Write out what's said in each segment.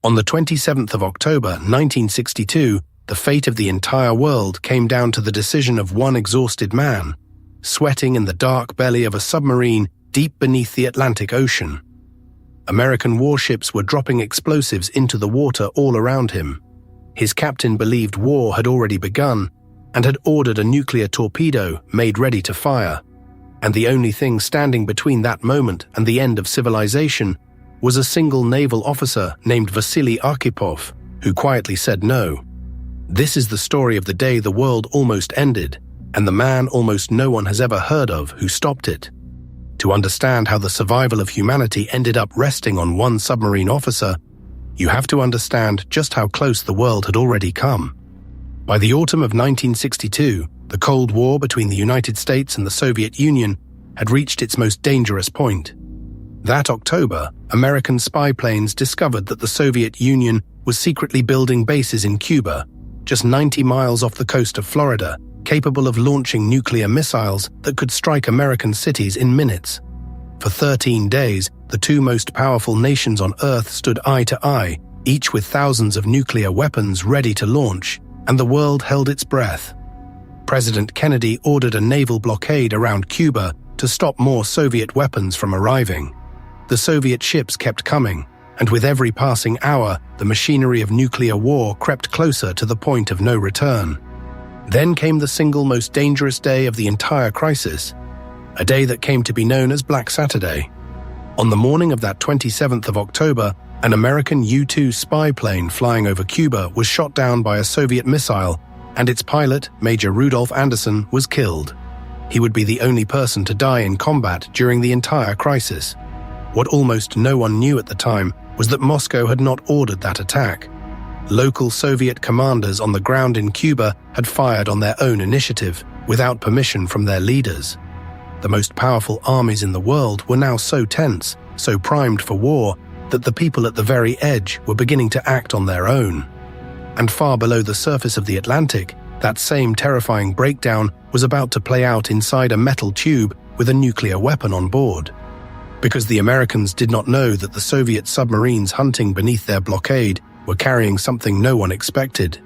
On the 27th of October, 1962, the fate of the entire world came down to the decision of one exhausted man, sweating in the dark belly of a submarine deep beneath the Atlantic Ocean. American warships were dropping explosives into the water all around him. His captain believed war had already begun and had ordered a nuclear torpedo made ready to fire. And the only thing standing between that moment and the end of civilization was a single naval officer named Vasili Arkhipov, who quietly said no. This is the story of the day the world almost ended, and the man almost no one has ever heard of who stopped it. To understand how the survival of humanity ended up resting on one submarine officer, you have to understand just how close the world had already come. By the autumn of 1962, the Cold War between the United States and the Soviet Union had reached its most dangerous point. That October, American spy planes discovered that the Soviet Union was secretly building bases in Cuba, just 90 miles off the coast of Florida, capable of launching nuclear missiles that could strike American cities in minutes. For 13 days, the two most powerful nations on Earth stood eye to eye, each with thousands of nuclear weapons ready to launch, and the world held its breath. President Kennedy ordered a naval blockade around Cuba to stop more Soviet weapons from arriving. The Soviet ships kept coming, and with every passing hour, the machinery of nuclear war crept closer to the point of no return. Then came the single most dangerous day of the entire crisis, a day that came to be known as Black Saturday. On the morning of that 27th of October, an American U-2 spy plane flying over Cuba was shot down by a Soviet missile, and its pilot, Major Rudolf Anderson, was killed. He would be the only person to die in combat during the entire crisis. What almost no one knew at the time was that Moscow had not ordered that attack. Local Soviet commanders on the ground in Cuba had fired on their own initiative, without permission from their leaders. The most powerful armies in the world were now so tense, so primed for war, that the people at the very edge were beginning to act on their own. And far below the surface of the Atlantic, that same terrifying breakdown was about to play out inside a metal tube with a nuclear weapon on board. Because the Americans did not know that the Soviet submarines hunting beneath their blockade were carrying something no one expected.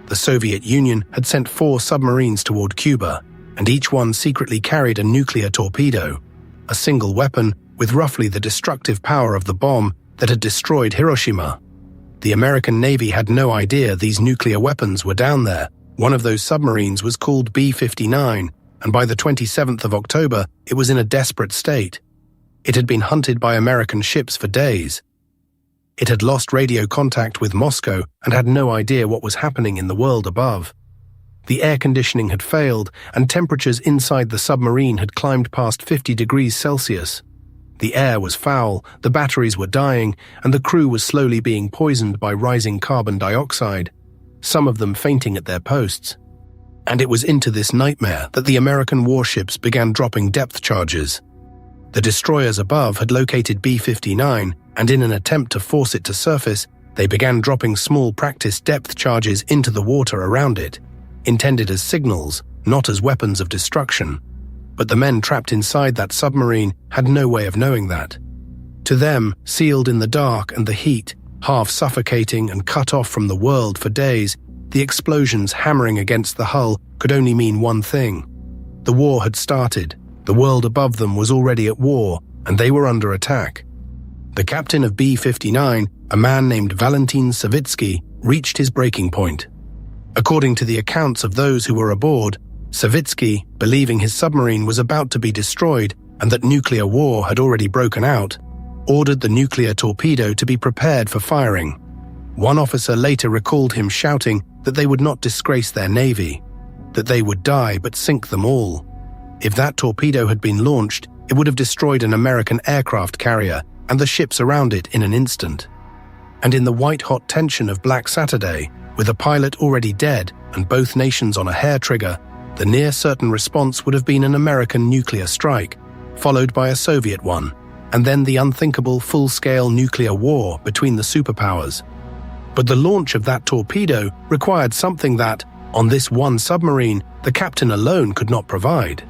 The Soviet Union had sent 4 submarines toward Cuba, and each one secretly carried a nuclear torpedo, a single weapon with roughly the destructive power of the bomb that had destroyed Hiroshima. The American Navy had no idea these nuclear weapons were down there. One of those submarines was called B-59, and by the 27th of October, it was in a desperate state. It had been hunted by American ships for days. It had lost radio contact with Moscow and had no idea what was happening in the world above. The air conditioning had failed, and temperatures inside the submarine had climbed past 50 degrees Celsius. The air was foul, the batteries were dying, and the crew was slowly being poisoned by rising carbon dioxide, some of them fainting at their posts. And it was into this nightmare that the American warships began dropping depth charges. The destroyers above had located B-59, and in an attempt to force it to surface, they began dropping small practice depth charges into the water around it, intended as signals, not as weapons of destruction. But the men trapped inside that submarine had no way of knowing that. To them, sealed in the dark and the heat, half suffocating and cut off from the world for days, the explosions hammering against the hull could only mean one thing. The war had started. The world above them was already at war, and they were under attack. The captain of B-59, a man named Valentin Savitsky, reached his breaking point. According to the accounts of those who were aboard, Savitsky, believing his submarine was about to be destroyed and that nuclear war had already broken out, ordered the nuclear torpedo to be prepared for firing. One officer later recalled him shouting that they would not disgrace their navy, that they would die but sink them all. If that torpedo had been launched, it would have destroyed an American aircraft carrier and the ships around it in an instant. And in the white-hot tension of Black Saturday, with a pilot already dead and both nations on a hair trigger, the near-certain response would have been an American nuclear strike, followed by a Soviet one, and then the unthinkable full-scale nuclear war between the superpowers. But the launch of that torpedo required something that, on this one submarine, the captain alone could not provide.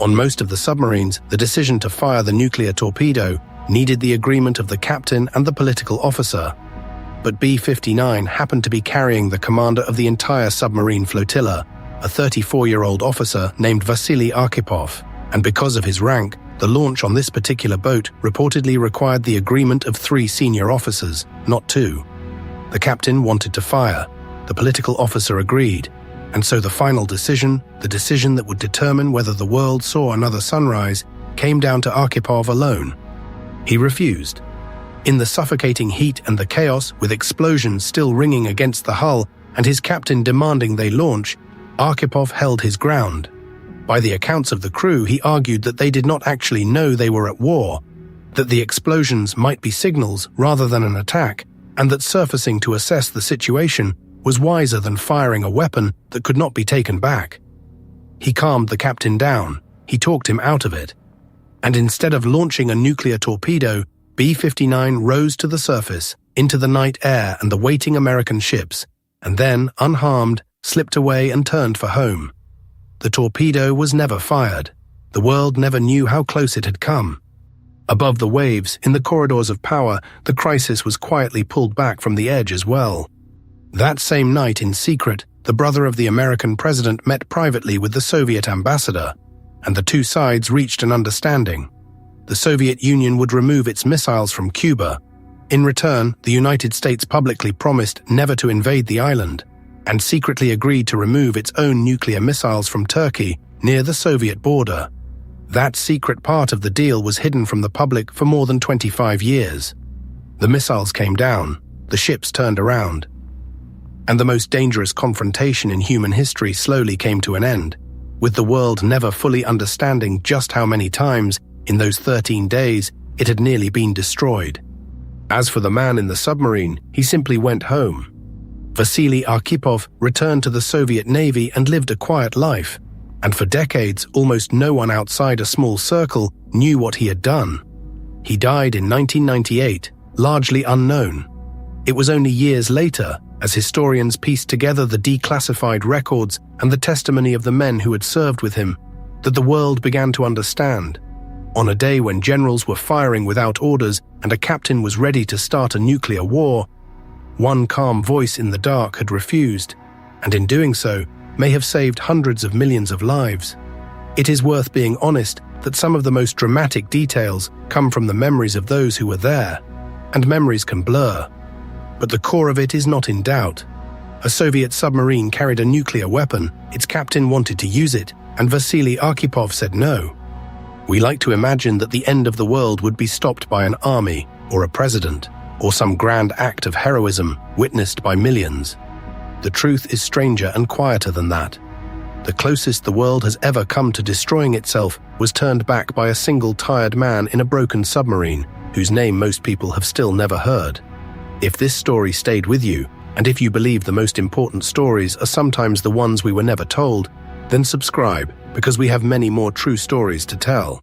On most of the submarines, the decision to fire the nuclear torpedo needed the agreement of the captain and the political officer. but B-59 happened to be carrying the commander of the entire submarine flotilla, a 34-year-old officer named Vasili Arkhipov, and because of his rank, the launch on this particular boat reportedly required the agreement of 3 senior officers, not 2. The captain wanted to fire, the political officer agreed, and so the final decision, the decision that would determine whether the world saw another sunrise, came down to Arkhipov alone. He refused. In the suffocating heat and the chaos, with explosions still ringing against the hull and his captain demanding they launch, Arkhipov held his ground. By the accounts of the crew, he argued that they did not actually know they were at war, that the explosions might be signals rather than an attack, and that surfacing to assess the situation was wiser than firing a weapon that could not be taken back. He calmed the captain down, he talked him out of it, and instead of launching a nuclear torpedo, B-59 rose to the surface, into the night air and the waiting American ships, and then, unharmed, slipped away and turned for home. The torpedo was never fired. The world never knew how close it had come. Above the waves, in the corridors of power, the crisis was quietly pulled back from the edge as well. That same night, in secret, the brother of the American president met privately with the Soviet ambassador, and the two sides reached an understanding. The Soviet Union would remove its missiles from Cuba. In return, the United States publicly promised never to invade the island, and secretly agreed to remove its own nuclear missiles from Turkey, near the Soviet border. That secret part of the deal was hidden from the public for more than 25 years. The missiles came down, the ships turned around, and the most dangerous confrontation in human history slowly came to an end, with the world never fully understanding just how many times, in those 13 days, it had nearly been destroyed. As for the man in the submarine, he simply went home. Vasili Arkhipov returned to the Soviet Navy and lived a quiet life, and for decades almost no one outside a small circle knew what he had done. He died in 1998, largely unknown. It was only years later, as historians pieced together the declassified records and the testimony of the men who had served with him, that the world began to understand. On a day when generals were firing without orders and a captain was ready to start a nuclear war, one calm voice in the dark had refused, and in doing so, may have saved hundreds of millions of lives. It is worth being honest that some of the most dramatic details come from the memories of those who were there, and memories can blur. But the core of it is not in doubt. A Soviet submarine carried a nuclear weapon, its captain wanted to use it, and Vasili Arkhipov said no. We like to imagine that the end of the world would be stopped by an army, or a president, or some grand act of heroism witnessed by millions. The truth is stranger and quieter than that. The closest the world has ever come to destroying itself was turned back by a single tired man in a broken submarine, whose name most people have still never heard. If this story stayed with you, and if you believe the most important stories are sometimes the ones we were never told, then subscribe, because we have many more true stories to tell.